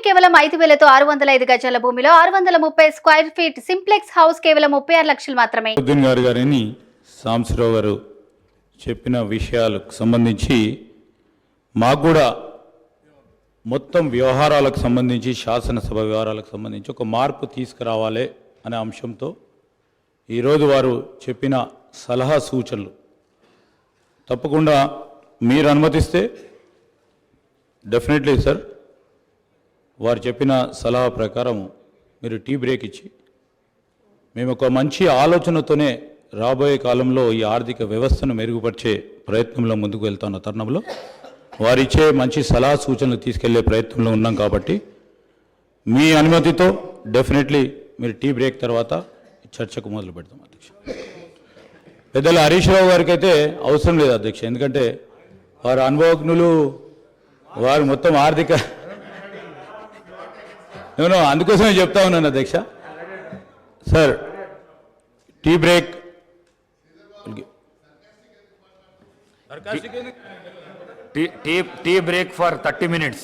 కేవలం 5,000తో 605 గజాల భూమిలో 630 స్క్వేర్ ఫీట్ సింప్లెక్స్ హౌస్ కేవలం 36 లక్షలు మాత్రమే. గారిని సాంబశివరావు గారు చెప్పిన విషయాలకు సంబంధించి మాకు కూడా మొత్తం వ్యవహారాలకు సంబంధించి శాసనసభ వ్యవహారాలకు సంబంధించి ఒక మార్పు తీసుకురావాలి అనే అంశంతో ఈరోజు వారు చెప్పిన సలహా సూచనలు తప్పకుండా మీరు అనుమతిస్తే డెఫినెట్లీ సార్ వారు చెప్పిన సలహా ప్రకారం మీరు టీ బ్రేక్ ఇచ్చి మేము ఒక మంచి ఆలోచనతోనే రాబోయే కాలంలో ఈ ఆర్థిక వ్యవస్థను మెరుగుపరిచే ప్రయత్నంలో ముందుకు వెళ్తున్న తరుణంలో వారిచ్చే మంచి సలహా సూచనలు తీసుకెళ్లే ప్రయత్నంలో ఉన్నాం కాబట్టి మీ అనుమతితో డెఫినెట్లీ మీరు టీ బ్రేక్ తర్వాత చర్చకు మొదలు పెడతాం అధ్యక్ష. పెద్దల హరీష్ రావు గారికి అయితే అవసరం లేదు అధ్యక్ష, ఎందుకంటే వారు అనుభవజ్ఞులు, వారు మొత్తం ఆర్థిక నేను అందుకోసమే చెప్తా ఉన్నాను అధ్యక్ష. Sir tea break tea break for 30 minutes.